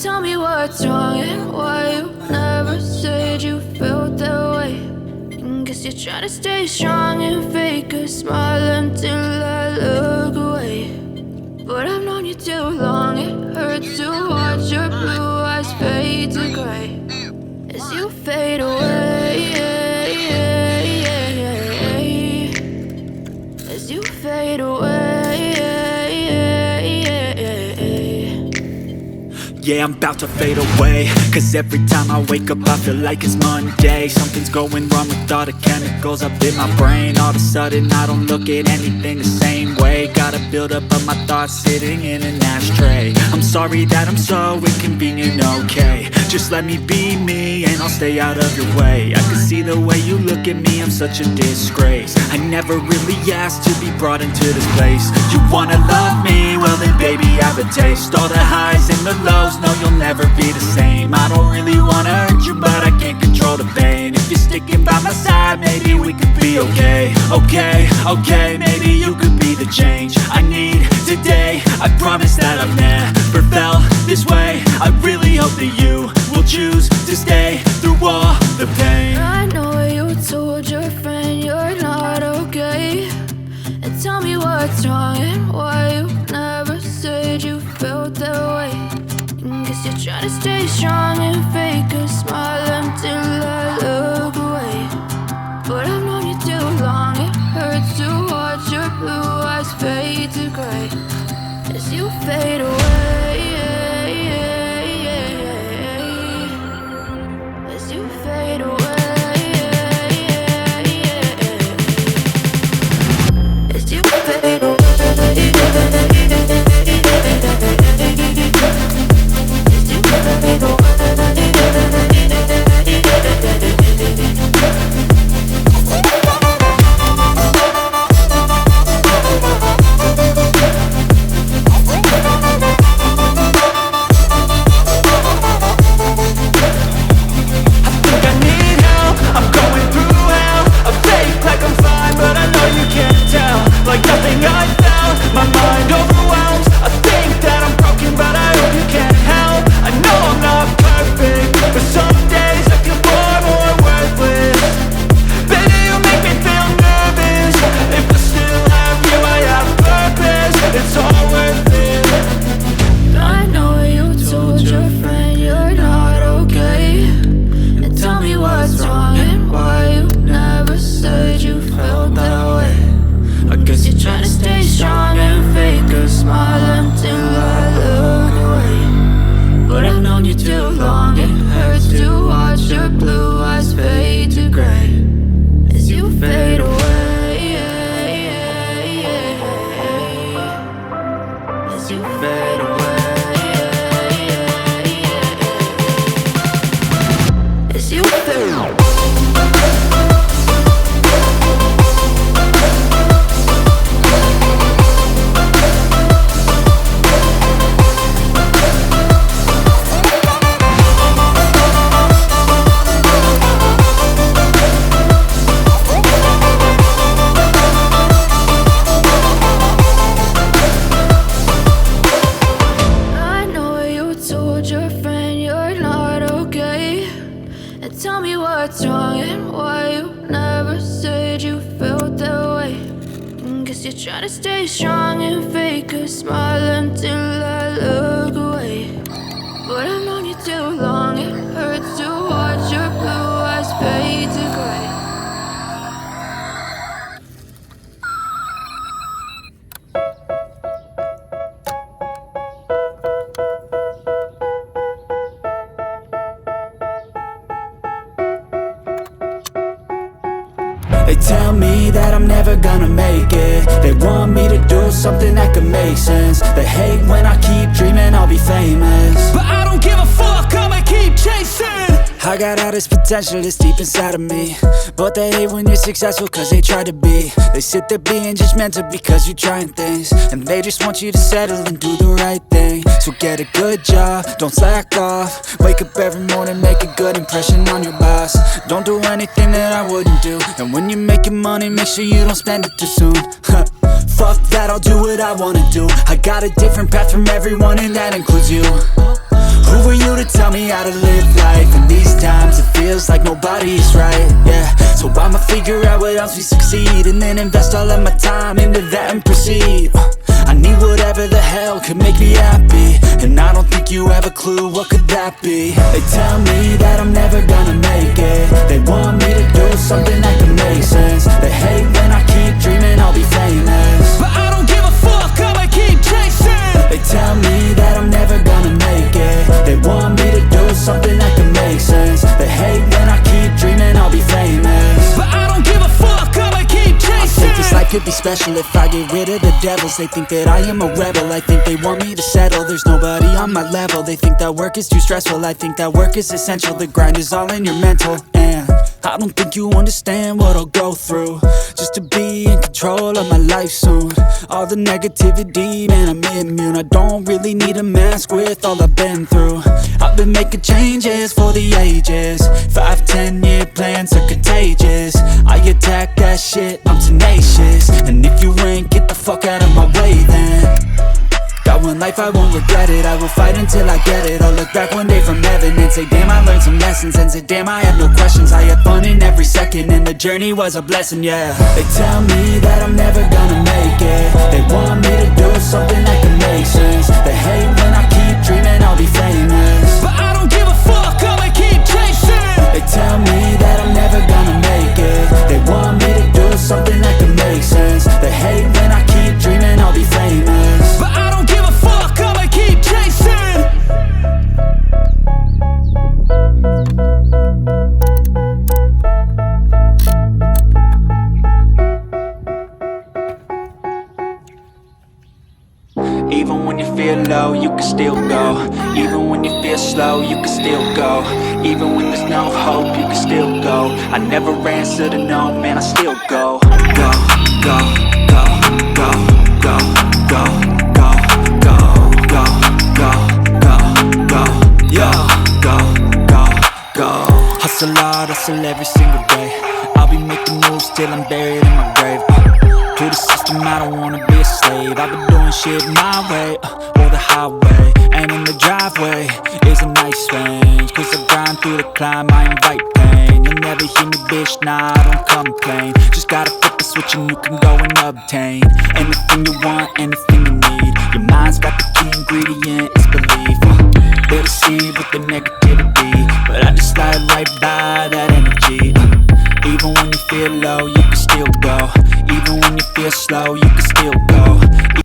Tell me what's wrong and why you never said you felt that way. Guess you're trying to stay strong and fake a smile until I look away. But I've known you too long, it hurts to watch your blue eyes fade to gray as you fade away, as you fade away. Yeah, I'm about to fade away, cause every time I wake up I feel like it's Monday. Something's going wrong with all the chemicals up in my brain. All of a sudden I don't look at anything the same way. Gotta build up of my thoughts sitting in an ashtray. I'm sorry that I'm so inconvenient, okay. Just let me be me and I'll stay out of your way. I can see the way you look at me, I'm such a disgrace. I never really asked to be brought into this place. You wanna love me? Well then baby have a taste. All the highs and the lows, no you'll never be the same. I don't really wanna hurt you but I can't control the pain. If you're sticking by my side maybe we could be okay. Okay, maybe you could be the change I need today. I promise that I've never felt this way. I really hope that you will choose to stay through all the pain. I know you told your friend you're not okay, and tell me what's wrong and why you never said you felt that way. Guess you're trying to stay strong and fake a smile until I look away. But I've known you too long, it hurts to watch your blue eyes fade to gray as you fade away, as you fade away, as you fade away. Tell me what's wrong and why you never said you felt that way. Guess you're trying to stay strong and fake a smile until I look away. But I've known you too long, it hurts to watch your blue eyes fade to gray. They tell me that I'm never gonna make it. They want me to do something that could make sense. They hate when I keep dreaming I'll be famous, but I don't give a fuck, I'ma keep chasing. I got all this potential that's deep inside of me, but they hate when you're successful cause they try to be. They sit there being judgmental because you're trying things, and they just want you to settle and do the right thing. So get a good job, don't slack off. Wake up every morning, make a good impression on your boss. Don't do anything that I wouldn't do, and when you're making money, make sure you don't spend it too soon. Fuck that, I'll do what I wanna do. I got a different path from everyone and that includes you. Who are you to tell me how to live life? In these times it feels like nobody's right, yeah. So I'ma figure out what else we succeed, and then invest all of my time into that and proceed. I need whatever the hell could make me happy, and I don't think you have a clue what could that be. They tell me that I'm never gonna make it. They want me to do something that can make sense. They hate when I keep dreaming I'll be famous, but I don't give a fuck, I'ma keep chasing. They tell me that I'm never gonna make it. They want me to do something that can make sense. They hate when I keep dreaming I'll be famous, but I don't give a fuck, I'ma keep chasing. I think this life could be special if I get rid of the devils. They think that I am a rebel, I think they want me to settle. There's nobody on my level. They think that work is too stressful, I think that work is essential. The grind is all in your mental, and I don't think you understand what I'll go through just to be in control of my life soon. All the negativity, man, I'm immune. I don't really need a mask with all I've been through. I've been making changes for the ages. 5, 10-year plans are contagious. I attack that shit, I'm tenacious. And if you ain't, get the fuck out of my way then. Got one life, I won't regret it. I will fight until I get it. I'll look back one day from heaven and say, damn, I learned some lessons. And say, damn, I have no questions. I had fun in every second, and the journey was a blessing, yeah. They tell me that I'm never gonna make it. They want me to do something that can make sense. They hate when I keep dreaming I'll be famous, but I don't give a fuck, I'ma keep chasing. They tell me that I'm never gonna make it. They want me to do something that can make sense. They hate when I keep dreaming I'll be famous, but I don't give a fuck, I'ma keep chasing. Even when you feel low, you can still go. Even when you feel slow, you can still go. Even when there's no hope, you can still go. I never answer to no, man, I still go. Go, go, go, go, go, go, go, go, go, go, go, go, yo, go, go, go. Hustle hard, hustle every single day. I'll be making moves till I'm buried in my grave. To the system, I don't wanna be a slave. I've been doing shit my way, or the highway. And in the driveway is a nice range, cause I grind through the climb, I invite pain. You'll never hear me, bitch, nah, I don't complain. Just gotta flip the switch and you can go and obtain anything you want, anything you need. Your mind's got the key ingredient, it's belief. They'll deceive with the negativity, but I just slide right by that energy. Even when you feel low, you can still go. Even when you feel slow, you can still go.